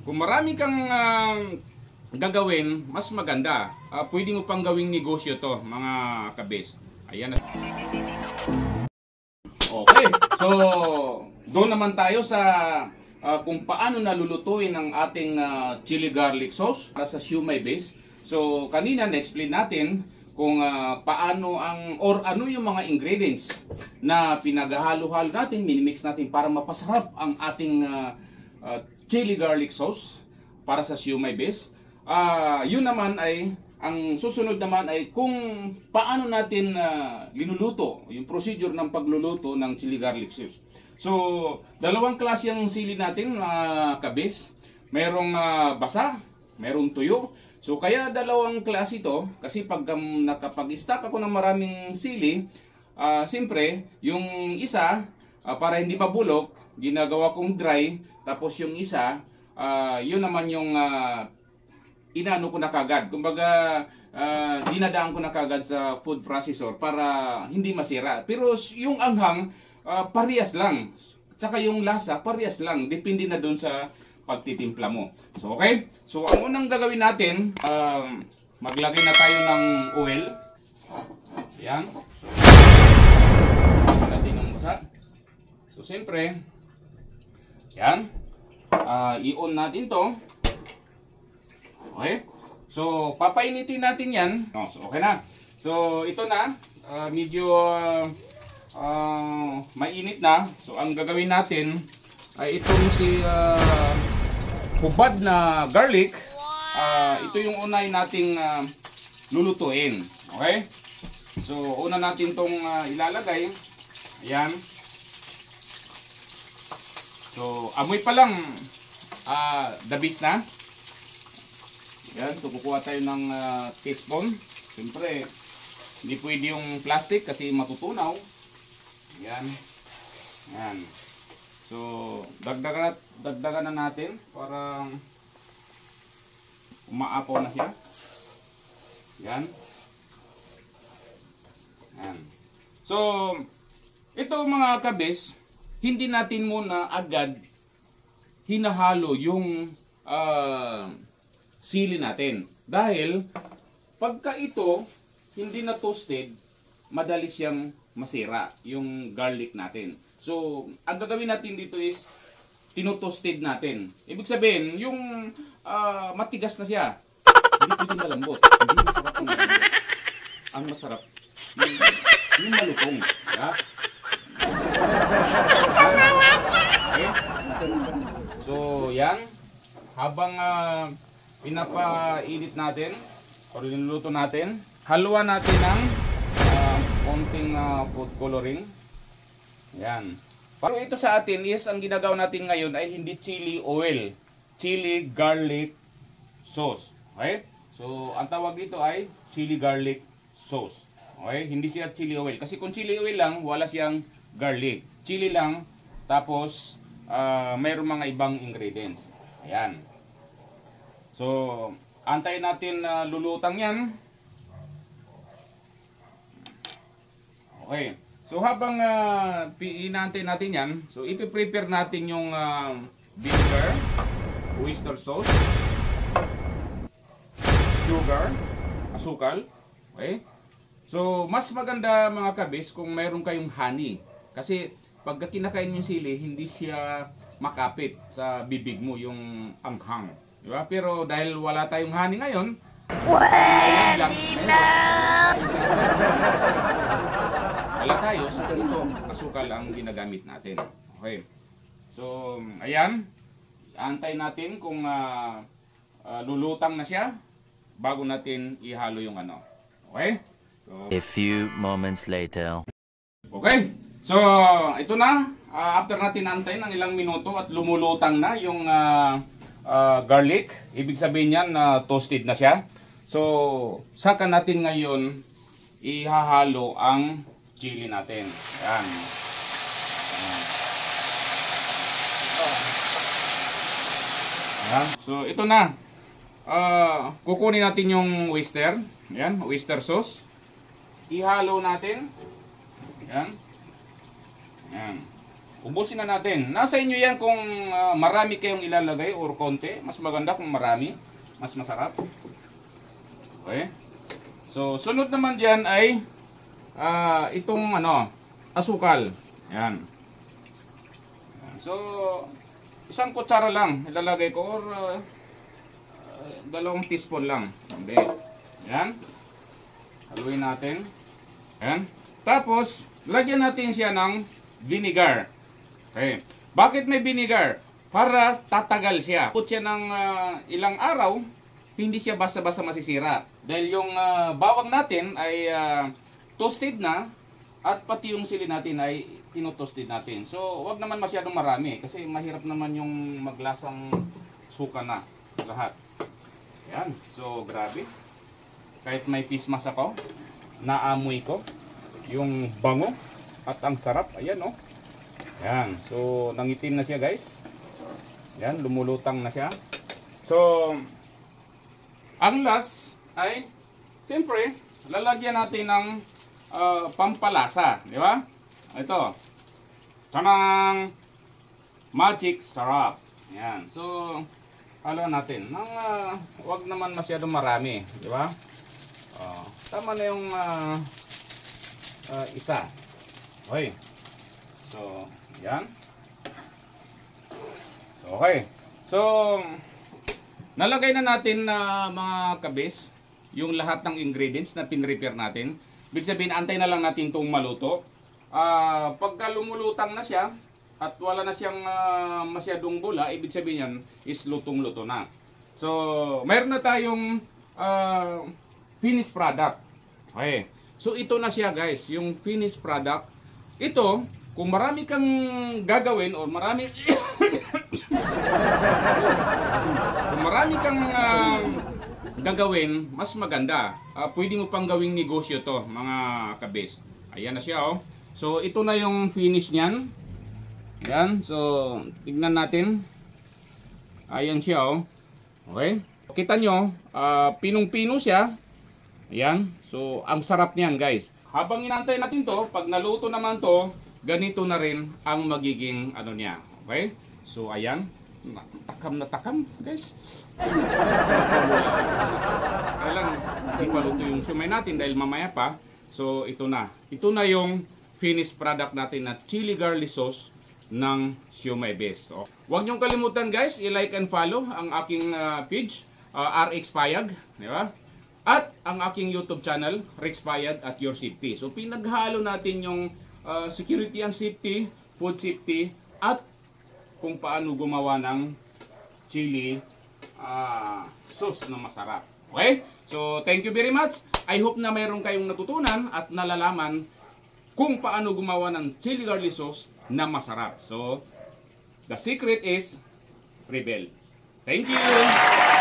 Kung marami kang gagawin, mas maganda. Pwede mo pang gawing negosyo to, mga kabis. Ayan. Okay, so doon naman tayo sa kung paano nalulutuin ang ating chili garlic sauce para sa siumay base. So kanina na-explain natin kung paano or ano yung mga ingredients na pinaghalo-halo natin, minimix natin para mapasarap ang ating chili garlic sauce para sa siumay base. Yun naman ay, ang susunod naman ay kung paano natin linuluto, yung procedure ng pagluluto ng chili garlic sauce. So, dalawang klase ang sili natin, mga kabis. Merong basa, merong tuyo. So, kaya dalawang klase ito, kasi pag nakapag-stock ako ng maraming sili, siyempre, yung isa, para hindi mabulok, ginagawa kong dry, tapos yung isa, yun naman yung inaano ko na kagad. Kumbaga, dinadaan ko na kagad sa food processor para hindi masira. Pero yung anghang, parehas lang. Tsaka yung lasa, parehas lang. Depende na dun sa pagtitimpla mo. So, okay? So, ang unang gagawin natin, maglagay na tayo ng oil. Ayan. Natin ng musa. So, siyempre, yan. I-on natin to. Okay? So, papainitin natin yan. So, okay na. So, ito na. Medyo mainit na. So, ang gagawin natin ay itong si hubad na garlic. Ito yung unay nating lulutuin. Okay? So, una natin tong ilalagay. Ayan. So, amoy pa lang dabis na. Yan, so kukuha tayo ng teaspoon. Siyempre, hindi pwede yung plastic kasi matutunaw. Yan. Yan. So, dagdagan na natin para umaapaw na siya. Yan. Yan. So, ito mga kabis, hindi natin muna agad hinahalo yung sili natin. Dahil pagka ito hindi na toasted, madali siyang masira yung garlic natin. So, ang gagawin natin dito is tinotoasted natin. Ibig sabihin, yung matigas na siya. Hindi pwedeng malambot. Hindi masarap ang malambot. Ang masarap, yung malutong. Yeah? Okay? So, yan. Habang pinapainit natin o niluluto natin, haluan natin ng konting food coloring. Yan. Pero ito sa atin is, ang ginagawa natin ngayon ay hindi chili oil, chili garlic sauce. Okay? So, ang tawag dito ay chili garlic sauce. Okay? Hindi siya chili oil. Kasi kung chili oil lang, wala siyang garlic. Chili lang, tapos mayroong mga ibang ingredients. Ayan. So, antayin natin lulutang yan. Okay. So, habang inaantay natin yan, so ipiprepare natin yung vinegar, oyster sauce, sugar, asukal. Okay. So, mas maganda mga kabis kung mayroon kayong honey. Kasi, pagka kinakain yung sili, hindi siya makapit sa bibig mo yung anghang. Diba? Pero dahil wala tayong honey ngayon, wala tayo, so ito, asukal ang ginagamit natin. Okay. So, ayan. Antay natin kung lulutang na siya bago natin ihalo yung ano. Okay? So, a few moments later. Okay. So, ito na. After natin antay ng ilang minuto at lumulutang na yung garlic. Ibig sabihin yan na toasted na siya. So, saka natin ngayon ihahalo ang chili natin. Ayan. Ayan. So, ito na. Kukunin natin yung oyster. Ayan, oyster sauce. Ihalo natin. Ayan. Ayan. ubusin na natin. Nasa inyo yan kung marami kayong ilalagay or konti. Mas maganda kung marami. Mas masarap. Okay. So, sunod naman dyan ay itong asukal. Yan. So, isang kutsara lang ilalagay ko or 2 teaspoon lang. Hindi. Yan. Haluin natin. Yan. Tapos, lagyan natin siya ng vinegar. Okay. Bakit may vinegar? Para tatagal siya. Put siya ng ilang araw, hindi siya basta-basta masisira. Dahil yung bawang natin ay toasted na at pati yung sili natin ay tinotoasted natin. So, wag naman masyadong marami kasi mahirap naman yung maglasang suka na lahat. Yan. So, grabe. Kahit may pismas ako, naamoy ko yung bango at ang sarap. Ayan, oh. Yan. So, nangitim na siya, guys. Yan, lumulutang na siya. So, ang last ay, siyempre, lalagyan natin ng pampalasa. Di ba? Ito. Tanang magic sarap. Yan. So, halo natin. Wag naman masyadong marami. Di ba? Tama na yung isa. Okay. So, yan. Okay. So, nalagay na natin na mga kabis yung lahat ng ingredients na pinrepare natin. Ibig sabihin, antay na lang natin itong maluto. Pagka lumulutang na siya at wala na siyang masyadong bula, ibig sabihin yan is lutong-luto na. So, mayroon na tayong finished product. Okay. So, ito na siya, guys, yung finished product. Ito, kung marami kang gagawin or marami kung marami kang gagawin, mas maganda. Pwede mo pang gawing negosyo to, mga kabis. Ayan na siya, oh. So, ito na yung finish niyan. Yan. So, tignan natin. Ayan siya, oh. Okay. Kita nyo, pinong-pino siya. Ayan. So, ang sarap niyan, guys. Habang inantay natin to, pag naluto naman to, ganito na rin ang magiging ano niya. Okay? So, ayan. Takam na takam, guys. Kaya lang, hindi pa luto yung sumay natin dahil mamaya pa. So, ito na. Ito na yung finished product natin na chili garlic sauce ng Siomai Base. So, huwag niyong kalimutan, guys, i-like and follow ang aking page, RX Payag. Di ba? At ang aking YouTube channel, Rex Payag at Your Safety. So, pinaghalo natin yung security and safety, food safety, at kung paano gumawa ng chili sauce na masarap. Okay? So, thank you very much. I hope na mayroon kayong natutunan at nalalaman kung paano gumawa ng chili garlic sauce na masarap. So, the secret is rebel. Thank you!